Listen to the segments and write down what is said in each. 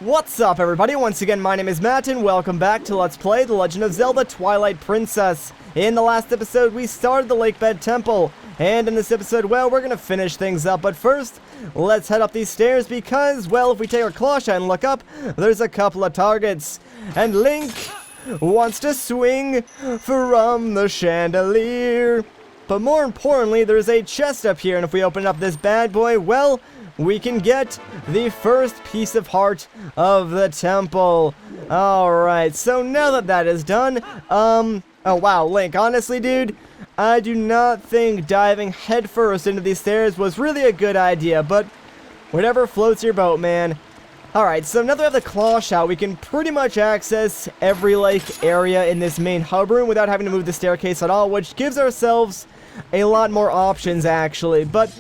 What's up, everybody? Once again, my name is Matt, and welcome back to Let's Play The Legend of Zelda Twilight Princess. In the last episode, we started the lakebed temple, and in this episode, well, we're gonna finish things up, but first, let's head up these stairs because, well, if we take our claw shot and look up, there's a couple of targets, and Link wants to swing from the chandelier. But more importantly, there's a chest up here, and if we open up this bad boy, well, we can get the first piece of heart of the temple. Alright, so now that that is done, oh wow, Link, honestly, dude, I do not think diving headfirst into these stairs was really a good idea, but whatever floats your boat, man. Alright, so now that we have the claw shot, we can pretty much access every, area in this main hub room without having to move the staircase at all, which gives ourselves a lot more options, actually, but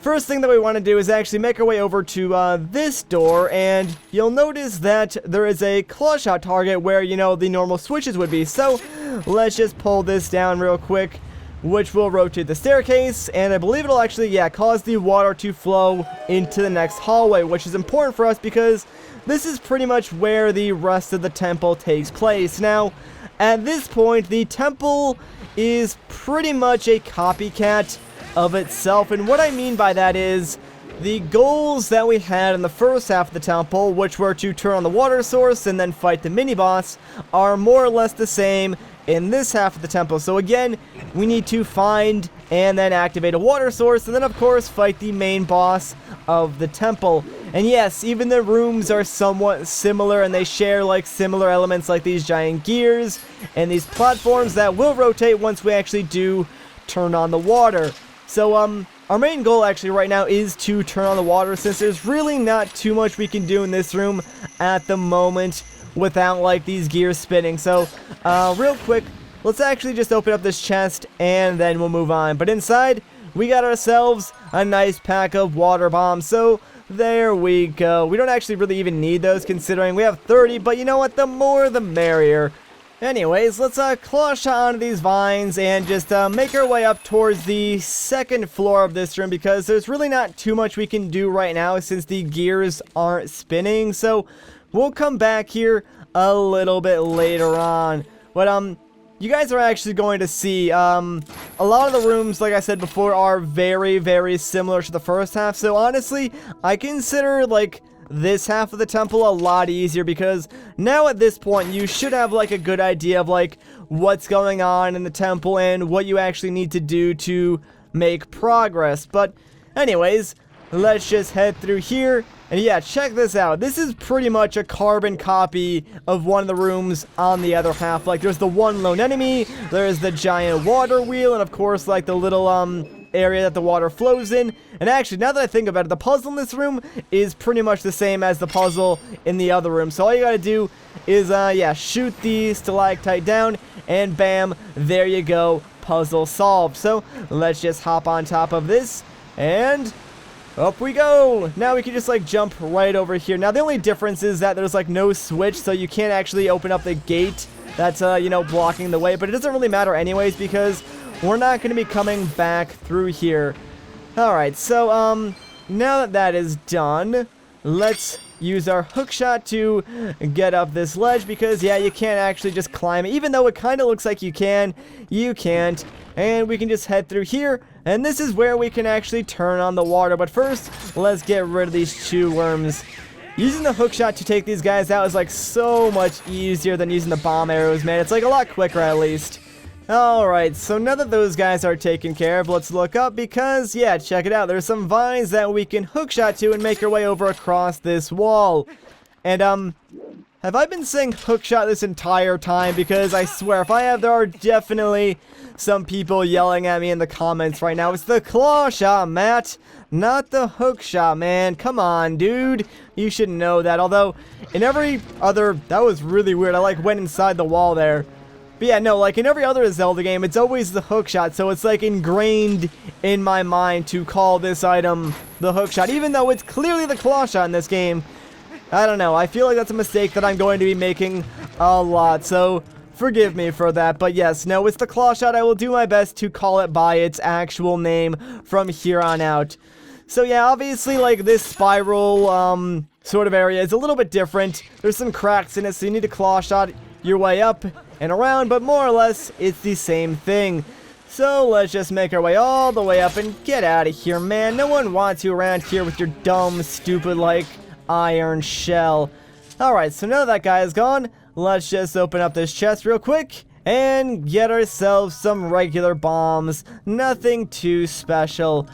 first thing that we want to do is actually make our way over to this door, and you'll notice that there is a claw shot target where, you know, the normal switches would be. So let's just pull this down real quick, which will rotate the staircase, and I believe it'll actually, yeah, cause the water to flow into the next hallway, which is important for us because this is pretty much where the rest of the temple takes place. Now, at this point, the temple is pretty much a copycat of itself, and what I mean by that is the goals that we had in the first half of the temple, which were to turn on the water source and then fight the mini-boss, are more or less the same in this half of the temple. So again, we need to find and then activate a water source, and then of course fight the main boss of the temple. And yes, even the rooms are somewhat similar, and they share similar elements like these giant gears and these platforms that will rotate once we actually do turn on the water. So, our main goal actually right now is to turn on the water, since there's really not too much we can do in this room at the moment without, these gears spinning. So, real quick, let's actually just open up this chest, and then we'll move on. But inside, we got ourselves a nice pack of water bombs. So, there we go. We don't actually really even need those, considering we have 30, but you know what? The more, the merrier. Anyways, let's claw shot onto these vines and just make our way up towards the second floor of this room, because there's really not too much we can do right now since the gears aren't spinning. So we'll come back here a little bit later on. But you guys are actually going to see a lot of the rooms, like I said before, are very, very similar to the first half. So honestly, I consider this half of the temple a lot easier, because now at this point you should have a good idea of what's going on in the temple and what you actually need to do to make progress. But anyways, let's just head through here, and yeah, check this out. This is pretty much a carbon copy of one of the rooms on the other half. There's the one lone enemy, there's the giant water wheel, and of course the little area that the water flows in. And actually, now that I think about it, the puzzle in this room is pretty much the same as the puzzle in the other room. So all you gotta do is yeah, shoot the stalactite down, and bam, there you go, puzzle solved. So let's just hop on top of this, and up we go. Now we can just jump right over here. Now the only difference is that there's no switch, so you can't actually open up the gate that's you know, blocking the way, but it doesn't really matter anyways, because we're not going to be coming back through here. Alright, so, now that that is done, let's use our hook shot to get up this ledge, because, yeah, you can't actually just climb it. Even though it kind of looks like you can, you can't. And we can just head through here, and this is where we can actually turn on the water. But first, let's get rid of these chew worms. Using the hook shot to take these guys out is, so much easier than using the bomb arrows, man. It's, a lot quicker, at least. Alright, so now that those guys are taken care of, let's look up, because, yeah, check it out. There's some vines that we can hookshot to and make our way over across this wall. And, have I been saying hookshot this entire time? Because I swear, if I have, there are definitely some people yelling at me in the comments right now. It's the claw shot, Matt, not the hookshot, man. Come on, dude. You should know that. Although, in every other... That was really weird. I, went inside the wall there. But yeah, no, in every other Zelda game, it's always the hookshot, so it's ingrained in my mind to call this item the hookshot, even though it's clearly the claw shot in this game. I don't know, I feel like that's a mistake that I'm going to be making a lot, so forgive me for that. But yes, no, it's the claw shot. I will do my best to call it by its actual name from here on out. So yeah, obviously, this spiral, sort of area is a little bit different. There's some cracks in it, so you need to claw shot your way up and around, but more or less, it's the same thing. So let's just make our way all the way up and get out of here, man. No one wants you around here with your dumb, stupid, like, iron shell. Alright, so now that guy is gone, let's just open up this chest real quick and get ourselves some regular bombs. Nothing too special.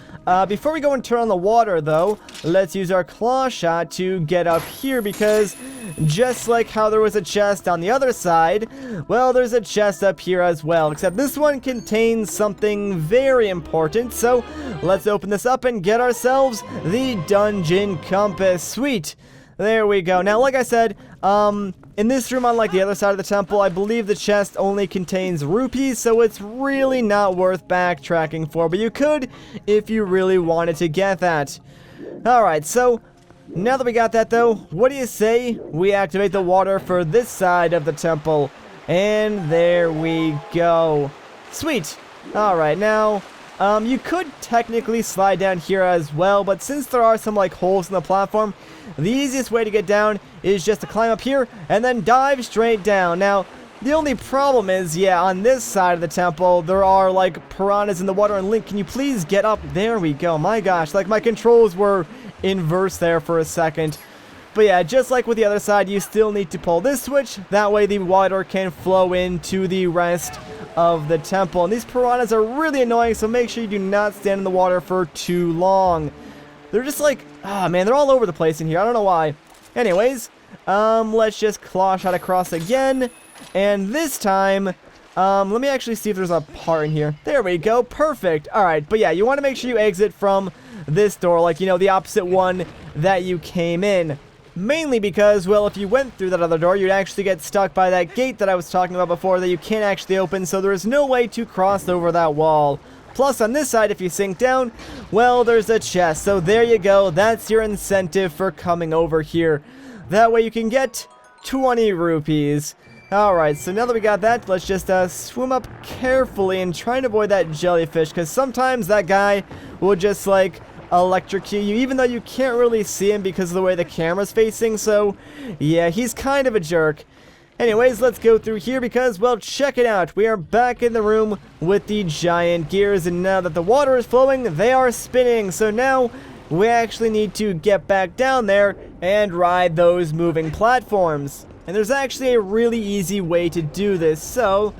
Before we go and turn on the water, though, let's use our claw shot to get up here, because just like how there was a chest on the other side, well, there's a chest up here as well, except this one contains something very important. So let's open this up and get ourselves the dungeon compass. Sweet. There we go. Now, like I said, in this room, unlike the other side of the temple, I believe the chest only contains rupees, so it's really not worth backtracking for, but you could if you really wanted to get that. Alright, so now that we got that, though, what do you say we activate the water for this side of the temple? And there we go. Sweet. Alright, now, you could technically slide down here as well, but since there are some, like, holes in the platform, the easiest way to get down is just to climb up here and then dive straight down. Now, the only problem is, yeah, on this side of the temple, there are, like, piranhas in the water. And Link, can you please get up? There we go. My gosh, like, my controls were inverse there for a second. But yeah, just like with the other side, you still need to pull this switch. That way the water can flow into the rest of the temple. And these piranhas are really annoying, so make sure you do not stand in the water for too long. They're just like, man, they're all over the place in here. I don't know why. Anyways, let's just claw shot across again. And this time, let me actually see if there's a part in here. There we go. Perfect. All right. But yeah, you want to make sure you exit from this door, like, you know, the opposite one that you came in. Mainly because, well, if you went through that other door, you'd actually get stuck by that gate that I was talking about before that you can't actually open, so there is no way to cross over that wall. Plus, on this side, if you sink down, well, there's a chest. So there you go. That's your incentive for coming over here. That way you can get 20 rupees. Alright, so now that we got that, let's just swim up carefully and try and avoid that jellyfish, because sometimes that guy will just, like, electrocute you, even though you can't really see him because of the way the camera's facing. So, yeah, he's kind of a jerk. Anyways, let's go through here because, well, check it out. We are back in the room with the giant gears, and now that the water is flowing, they are spinning. So now we actually need to get back down there and ride those moving platforms. And there's actually a really easy way to do this. So,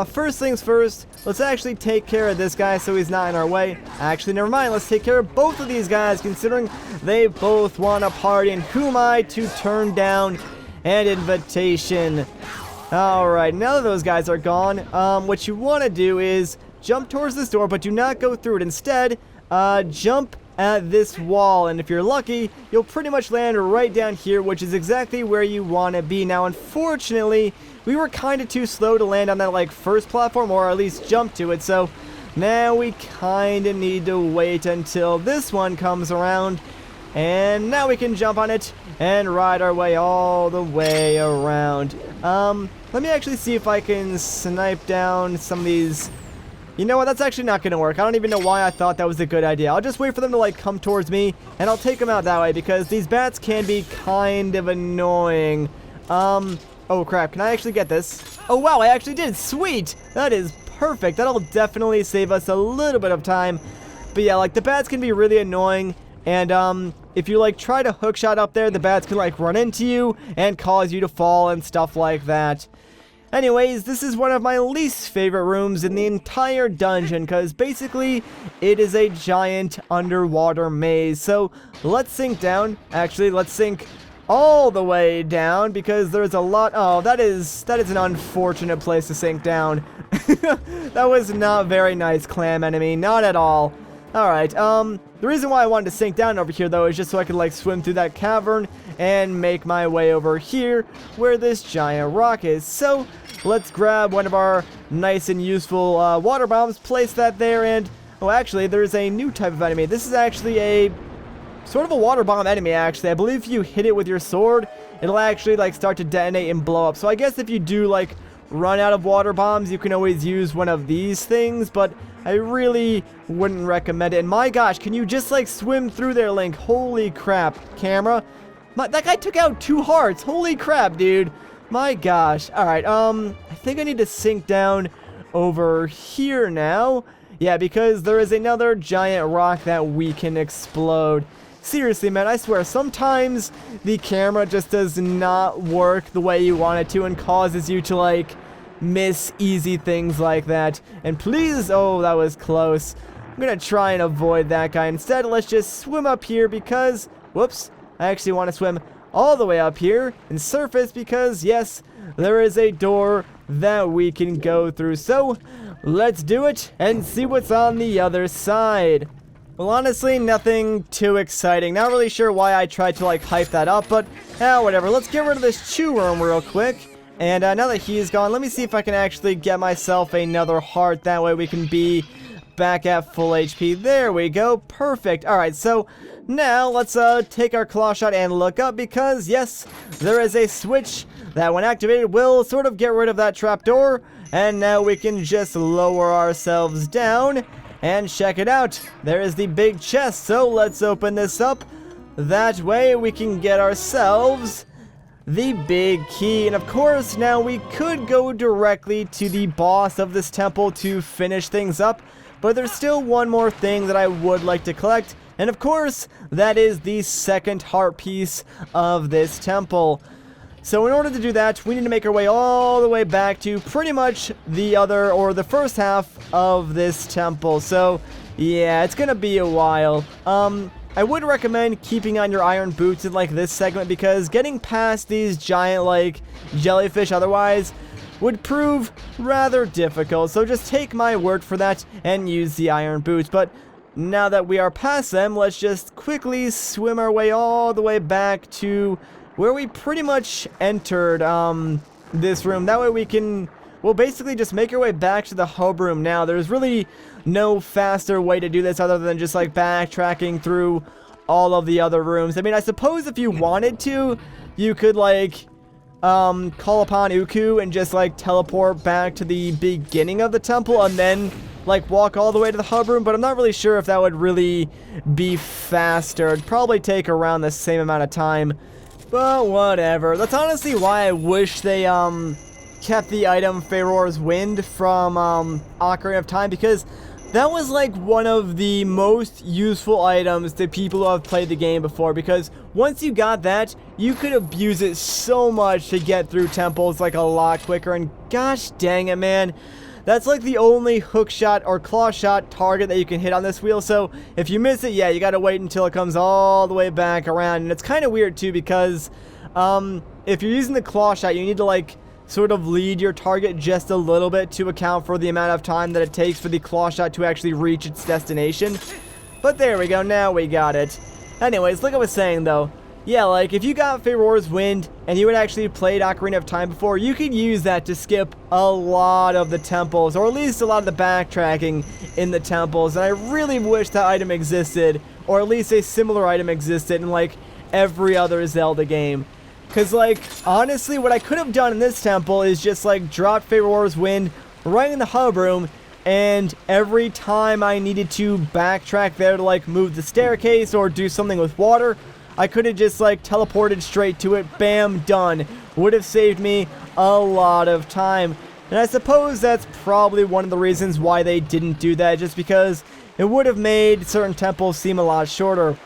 first things first, let's actually take care of this guy so he's not in our way. Actually, never mind. Let's take care of both of these guys, considering they both want a party. And who am I to turn down an invitation? Alright, now that those guys are gone, what you want to do is jump towards this door, but do not go through it. Instead, jump at this wall, and if you're lucky, you'll pretty much land right down here, which is exactly where you want to be. Now, unfortunately, we were kind of too slow to land on that, like, first platform, or at least jump to it, so now we kind of need to wait until this one comes around, and now we can jump on it and ride our way all the way around. Let me actually see if I can snipe down some of these. You know what, that's actually not going to work. I don't even know why I thought that was a good idea. I'll just wait for them to, like, come towards me, and I'll take them out that way, because these bats can be kind of annoying. Oh crap, can I actually get this? Oh wow, I actually did. Sweet! That is perfect. That'll definitely save us a little bit of time. But yeah, like, the bats can be really annoying, and if you, like, try to hookshot up there, the bats can, like, run into you and cause you to fall and stuff like that. Anyways, this is one of my least favorite rooms in the entire dungeon, because basically it is a giant underwater maze. So let's sink down. Actually, let's sink all the way down, because there's a lot. Oh, that is an unfortunate place to sink down. That was not very nice, clam enemy. Not at all. Alright, the reason why I wanted to sink down over here, though, is just so I could, like, swim through that cavern and make my way over here where this giant rock is. So let's grab one of our nice and useful water bombs, place that there, and oh, actually, there's a new type of enemy. This is actually a sort of a water bomb enemy, actually. I believe if you hit it with your sword, it'll actually, like, start to detonate and blow up. So I guess if you do, like, run out of water bombs, you can always use one of these things, but I really wouldn't recommend it. And my gosh, can you just, like, swim through there, Link? Holy crap. Camera, That guy took out 2 hearts. Holy crap, dude. My gosh. Alright, I think I need to sink down over here now. Yeah, because there is another giant rock that we can explode. Seriously, man, I swear, sometimes the camera just does not work the way you want it to and causes you to, like, miss easy things like that. And please, oh, that was close. I'm gonna try and avoid that guy. Instead, let's just swim up here because, whoops, I actually want to swim all the way up here and surface because, yes, there is a door that we can go through. So, let's do it and see what's on the other side. Well, honestly, nothing too exciting. Not really sure why I tried to, like, hype that up, but, whatever. Let's get rid of this chew worm real quick. And now that he is gone, let me see if I can actually get myself another heart. That way we can be back at full HP. There we go. Perfect. Alright, so now let's take our claw shot and look up because, yes, there is a switch that when activated will sort of get rid of that trapdoor. And now we can just lower ourselves down and check it out. There is the big chest, so let's open this up. That way we can get ourselves the big key. And of course, now we could go directly to the boss of this temple to finish things up. But there's still one more thing that I would like to collect. And of course, that is the second heart piece of this temple. So in order to do that, we need to make our way all the way back to pretty much the other, or the first half of this temple. So, yeah, it's gonna be a while. I would recommend keeping on your iron boots in, like, this segment, because getting past these giant, like, jellyfish otherwise would prove rather difficult. So just take my word for that and use the iron boots. But now that we are past them, let's just quickly swim our way all the way back to where we pretty much entered this room. That way we can, well, basically just make our way back to the hub room now. There's really no faster way to do this other than just, like, backtracking through all of the other rooms. I mean, I suppose if you wanted to, you could, like, call upon Uku and just, like, teleport back to the beginning of the temple and then, like, walk all the way to the hub room, but I'm not really sure if that would really be faster. It'd probably take around the same amount of time. But whatever. That's honestly why I wish they kept the item Pharaoh's Wind from Ocarina of Time, because that was like one of the most useful items to people who have played the game before, because once you got that, you could abuse it so much to get through temples like a lot quicker. And gosh dang it, man, that's like the only hook shot or claw shot target that you can hit on this wheel. So if you miss it, yeah, you gotta wait until it comes all the way back around. And it's kind of weird too, because if you're using the claw shot, you need to, like, sort of lead your target just a little bit to account for the amount of time that it takes for the claw shot to actually reach its destination. But there we go, now we got it. Anyways, like I was saying though, yeah, like, if you got Pharaoh's Wind and you had actually played Ocarina of Time before, you could use that to skip a lot of the temples, or at least a lot of the backtracking in the temples. And I really wish that item existed, or at least a similar item existed in, like, every other Zelda game. Because, like, honestly, what I could have done in this temple is just, like, drop Pharaoh's Wind right in the hub room, and every time I needed to backtrack there to, like, move the staircase or do something with water, I could have just, like, teleported straight to it. Bam, done. Would have saved me a lot of time. And I suppose that's probably one of the reasons why they didn't do that, just because it would have made certain temples seem a lot shorter.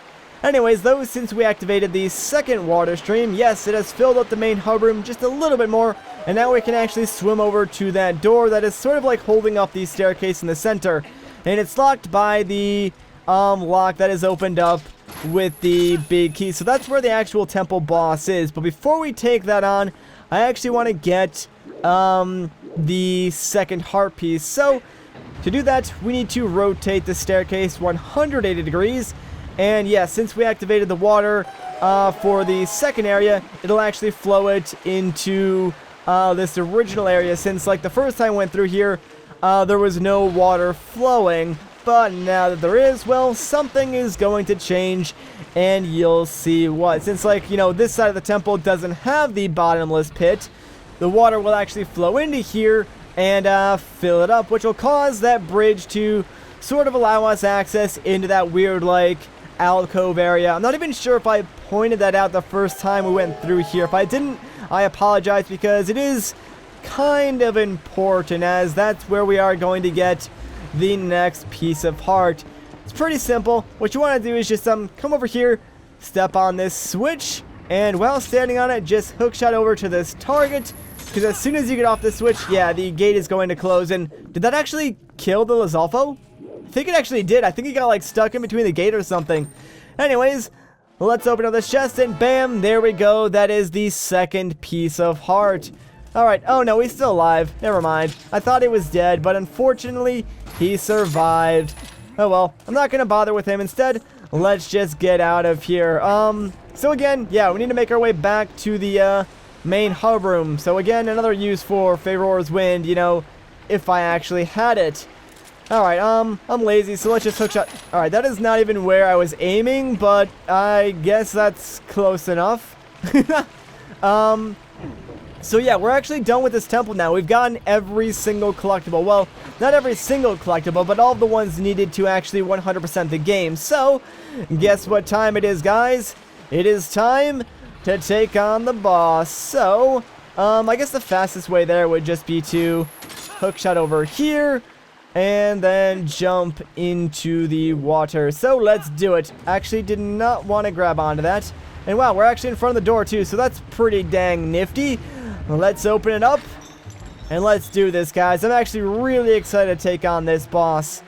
Anyways, though, since we activated the second water stream, yes, it has filled up the main hub room just a little bit more, and now we can actually swim over to that door that is sort of like holding up the staircase in the center. And it's locked by the lock that is opened up with the big key. So that's where the actual temple boss is. But before we take that on, I actually want to get the second heart piece. So to do that, we need to rotate the staircase 180 degrees. And yeah, since we activated the water for the second area, it'll actually flow it into this original area. Since, like, the first time I went through here, there was no water flowing. But now that there is, well, something is going to change, and you'll see what. Since, like, you know, this side of the temple doesn't have the bottomless pit, the water will actually flow into here and fill it up, which will cause that bridge to sort of allow us access into that weird, like, alcove area. I'm not even sure if I pointed that out the first time we went through here. If I didn't, I apologize, because it is kind of important, as that's where we are going to get the next piece of heart. It's pretty simple. What you want to do is just come over here, step on this switch, and while standing on it, just hookshot over to this target, because as soon as you get off the switch, yeah, the gate is going to close. And did that actually kill the Lizalfo? I think it actually did. I think he got like stuck in between the gate or something. Anyways, let's open up this chest, and bam, there we go. That is the second piece of heart. Alright, oh no, he's still alive. Never mind. I thought he was dead, but unfortunately, he survived. Oh well, I'm not gonna bother with him. Instead, let's just get out of here. So again, yeah, we need to make our way back to the, main hub room. So again, another use for Favor's Wind, you know, if I actually had it. Alright, I'm lazy, so let's just hookshot. Alright, that is not even where I was aiming, but I guess that's close enough. So yeah, we're actually done with this temple now. We've gotten every single collectible. Well, not every single collectible, but all of the ones needed to actually 100% the game. So, guess what time it is, guys? It is time to take on the boss. So, I guess the fastest way there would just be to hookshot over here and then jump into the water. So, let's do it. Actually, did not want to grab onto that. And wow, we're actually in front of the door too, so that's pretty dang nifty. Let's open it up, and let's do this, guys. I'm actually really excited to take on this boss.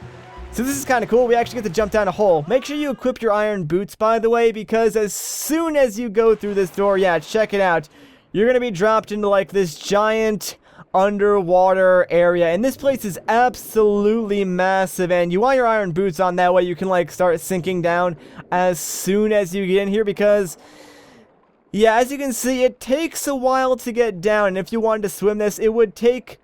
So this is kind of cool. We actually get to jump down a hole. Make sure you equip your iron boots, by the way, because as soon as you go through this door, yeah, check it out. You're going to be dropped into, like, this giant underwater area. And this place is absolutely massive, and you want your iron boots on. That way you can, like, start sinking down as soon as you get in here, because... yeah, as you can see, it takes a while to get down, and if you wanted to swim this, it would take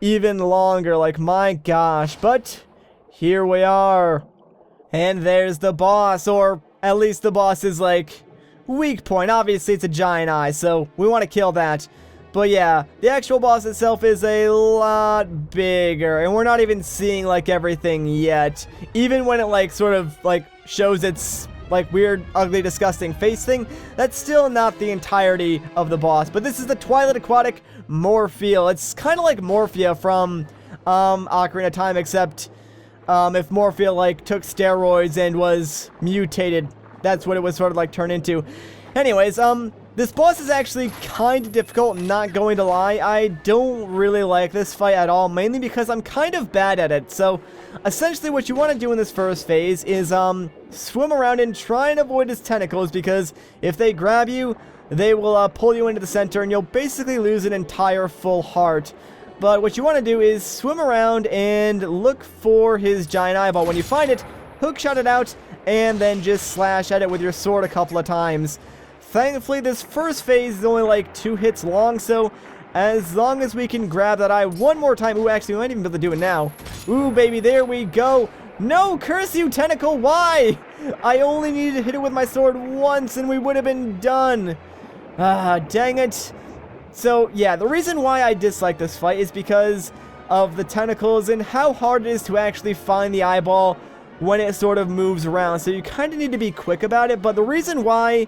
even longer, like, my gosh. But, here we are. And there's the boss, or at least the boss's, like, weak point. Obviously, it's a giant eye, so we want to kill that. But yeah, the actual boss itself is a lot bigger, and we're not even seeing, like, everything yet. Even when it, like, sort of, like, shows its... like weird, ugly, disgusting face thing, that's still not the entirety of the boss. But this is the Twilight Aquatic Morpheal. It's kind of like Morphia from Ocarina of Time, except if Morphea like took steroids and was mutated. That's what it was sort of like turned into. Anyways, this boss is actually kind of difficult, not going to lie. I don't really like this fight at all, mainly because I'm kind of bad at it. So, essentially what you want to do in this first phase is, swim around and try and avoid his tentacles, because if they grab you, they will, pull you into the center, and you'll basically lose an entire full heart. But what you want to do is swim around and look for his giant eyeball. When you find it, hookshot it out, and then just slash at it with your sword a couple of times. Thankfully, this first phase is only like 2 hits long, so as long as we can grab that eye one more time... ooh, actually, we might even be able to do it now. Ooh, baby, there we go. No, curse you, tentacle, why? I only needed to hit it with my sword once, and we would have been done. Ah, dang it. So, yeah, the reason why I dislike this fight is because of the tentacles and how hard it is to actually find the eyeball when it sort of moves around. So you kind of need to be quick about it, but the reason why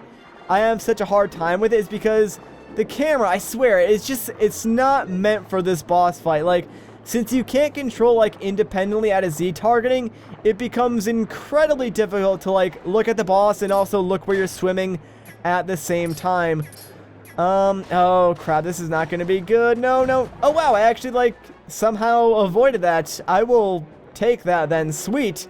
I have such a hard time with it is because the camera, I swear, it's not meant for this boss fight. Like, since you can't control, like, independently out of Z targeting, it becomes incredibly difficult to, like, look at the boss and also look where you're swimming at the same time. Oh crap, this is not gonna be good. No. Oh wow, I actually, like, somehow avoided that. I will take that then. Sweet.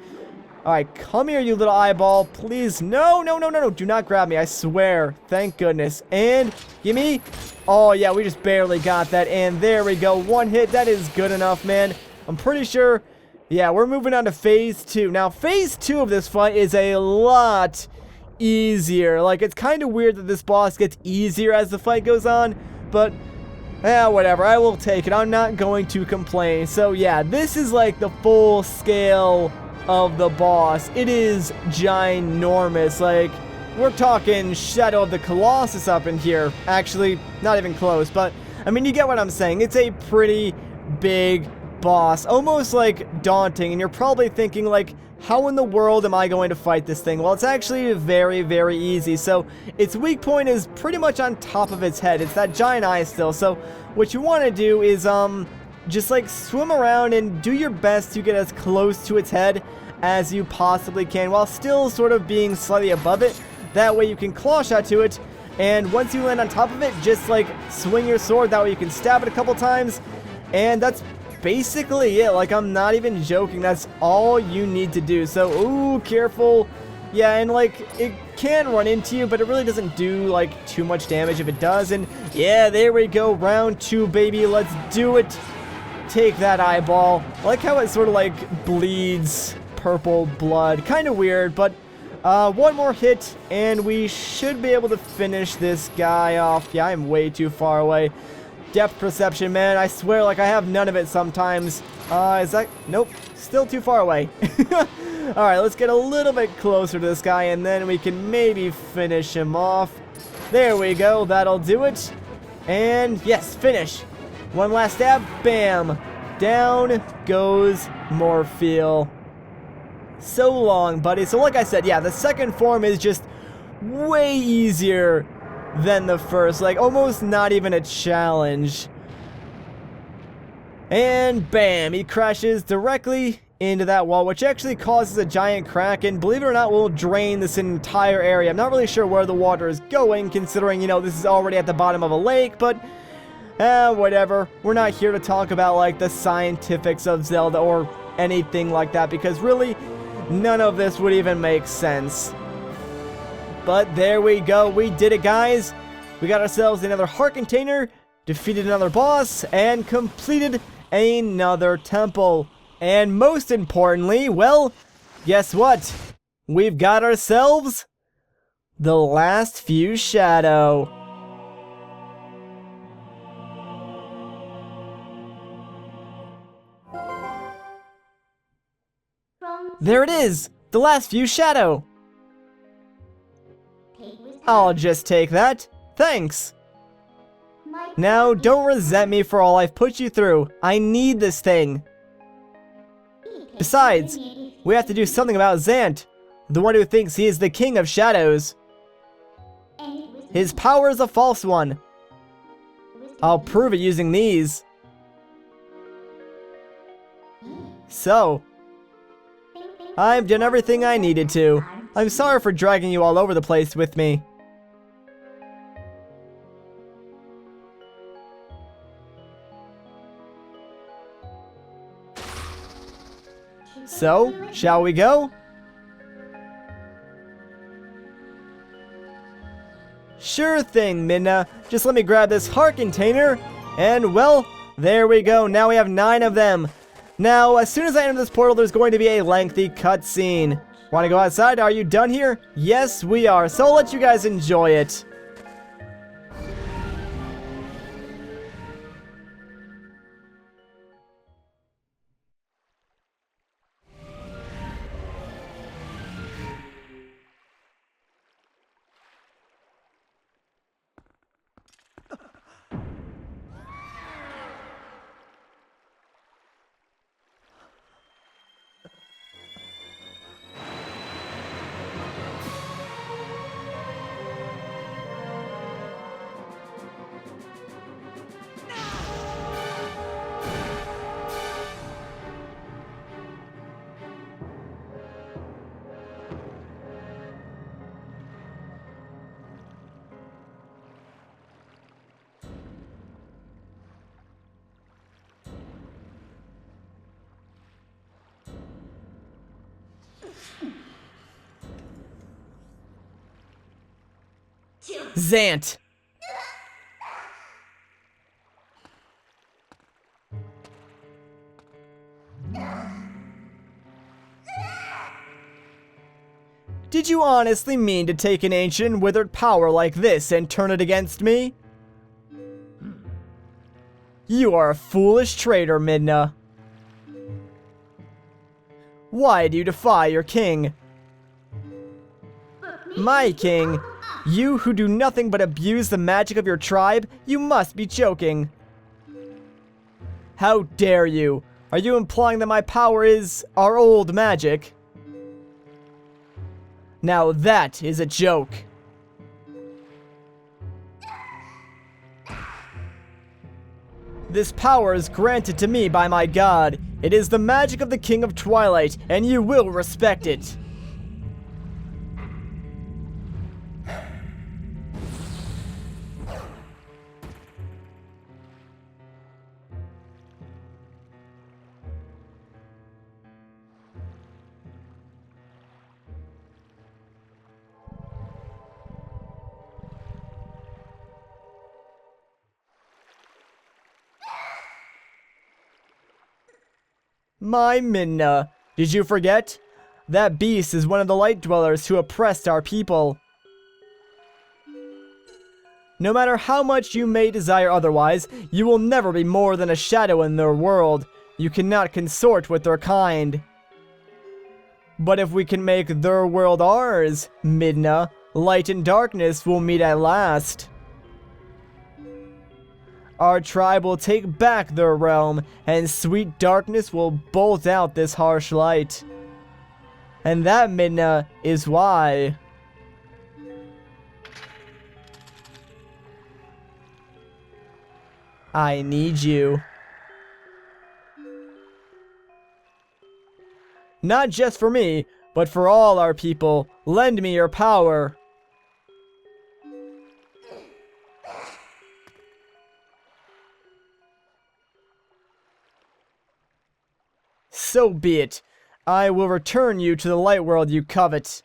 Alright, come here, you little eyeball. Please. No. Do not grab me, I swear. Thank goodness. And, gimme. Oh, yeah, we just barely got that. And there we go. 1 hit. That is good enough, man. I'm pretty sure... yeah, we're moving on to phase 2. Now, phase 2 of this fight is a lot easier. Like, it's kind of weird that this boss gets easier as the fight goes on. But, whatever. I will take it. I'm not going to complain. So, yeah, this is like the full scale of the boss. It is ginormous. Like, we're talking Shadow of the Colossus up in here. Actually, not even close, but I mean, you get what I'm saying. It's a pretty big boss, almost like daunting, and you're probably thinking like, how in the world am I going to fight this thing? Well, it's actually very, very easy. So its weak point is pretty much on top of its head. It's that giant eye still. So what you want to do is just like swim around and do your best to get as close to its head as you possibly can while still sort of being slightly above it. That way you can claw shot to it, and once you land on top of it, just like swing your sword. That way you can stab it a couple times, and that's basically it. Like, I'm not even joking. That's all you need to do. So, ooh, careful. Yeah, and like, it can run into you, but it really doesn't do like too much damage if it does. And yeah, there we go. Round 2, baby. Let's do it. Take that eyeball. I like how it sort of like bleeds purple blood. Kind of weird, but one more hit and we should be able to finish this guy off. Yeah, I'm way too far away. Depth perception, man. I swear, like, I have none of it sometimes. Is that... Nope. Still too far away. Alright, let's get a little bit closer to this guy and then we can maybe finish him off. There we go. That'll do it. And yes, finish. One last stab. Bam. Down goes Morphle. So long, buddy. So like I said, yeah, the second form is just way easier than the first. Like, almost not even a challenge. And bam, he crashes directly into that wall, which actually causes a giant crack, and believe it or not, will drain this entire area. I'm not really sure where the water is going, considering, you know, this is already at the bottom of a lake, but whatever. We're not here to talk about, like, the scientifics of Zelda or anything like that, because really, none of this would even make sense. But there we go. We did it, guys. We got ourselves another heart container, defeated another boss, and completed another temple. And most importantly, well, guess what? We've got ourselves the last few shadow. There it is! The last few shadow! I'll just take that. Thanks! Now, don't resent me for all I've put you through. I need this thing. Besides, we have to do something about Zant, the one who thinks he is the king of shadows. His power is a false one. I'll prove it using these. So, I've done everything I needed to. I'm sorry for dragging you all over the place with me. So, shall we go? Sure thing, Midna. Just let me grab this heart container, and well, there we go. Now we have 9 of them. Now, as soon as I enter this portal, there's going to be a lengthy cutscene. Want to go outside? Are you done here? Yes, we are. So I'll let you guys enjoy it. Zant. Did you honestly mean to take an ancient withered power like this and turn it against me? You are a foolish traitor, Midna. Why do you defy your king? My king? You who do nothing but abuse the magic of your tribe? You must be joking. How dare you? Are you implying that my power is our old magic? Now that is a joke. This power is granted to me by my god. It is the magic of the King of Twilight, and you will respect it. My Midna, did you forget? That beast is one of the light dwellers who oppressed our people. No matter how much you may desire otherwise, you will never be more than a shadow in their world. You cannot consort with their kind. But if we can make their world ours, Midna, light and darkness will meet at last. Our tribe will take back their realm, and sweet darkness will bolt out this harsh light. And that, Midna, is why I need you. Not just for me, but for all our people. Lend me your power. So be it. I will return you to the light world you covet.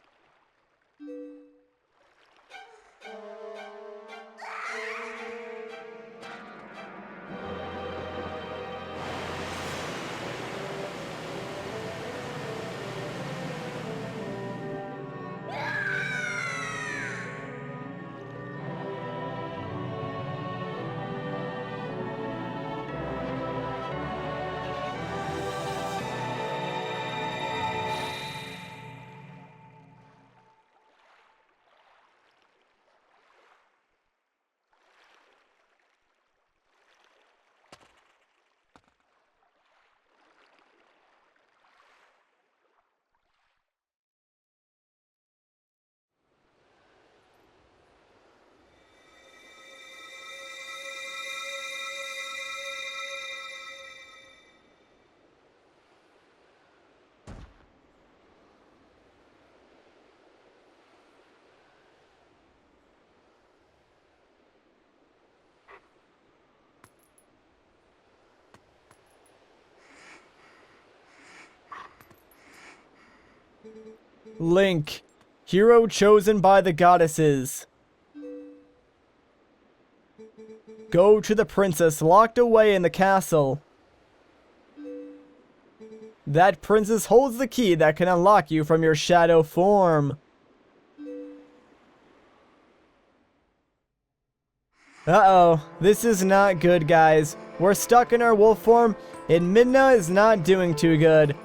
Link, hero chosen by the goddesses. Go to the princess locked away in the castle. That princess holds the key that can unlock you from your shadow form. Uh-oh, this is not good, guys. We're stuck in our wolf form, and Midna is not doing too good.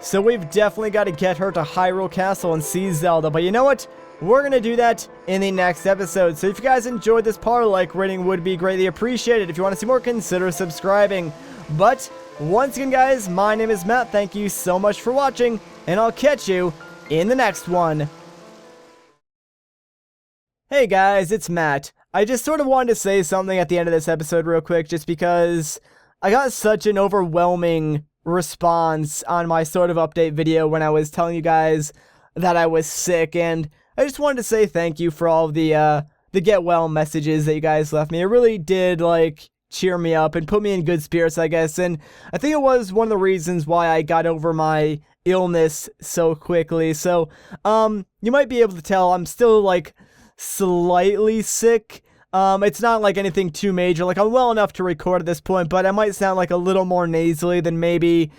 So we've definitely got to get her to Hyrule Castle and see Zelda. But you know what? We're going to do that in the next episode. So if you guys enjoyed this part, a like rating would be greatly appreciated. If you want to see more, consider subscribing. But once again, guys, my name is Matt. Thank you so much for watching, and I'll catch you in the next one. Hey guys, it's Matt. I just sort of wanted to say something at the end of this episode real quick, just because I got such an overwhelming response on my sort of update video when I was telling you guys that I was sick, and I just wanted to say thank you for all of the get well messages that you guys left me. It really did, like, cheer me up and put me in good spirits, I guess, and I think it was one of the reasons why I got over my illness so quickly. So, you might be able to tell I'm still, like, slightly sick. It's not like anything too major. Like, I'm well enough to record at this point, but I might sound like a little more nasally than maybe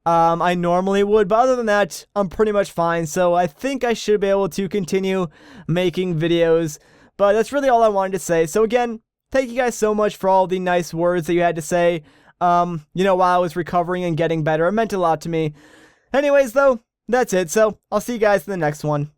I normally would. But other than that, I'm pretty much fine. So I think I should be able to continue making videos. But that's really all I wanted to say. So again, thank you guys so much for all the nice words that you had to say, you know, while I was recovering and getting better. It meant a lot to me. Anyways, though, that's it. So I'll see you guys in the next one.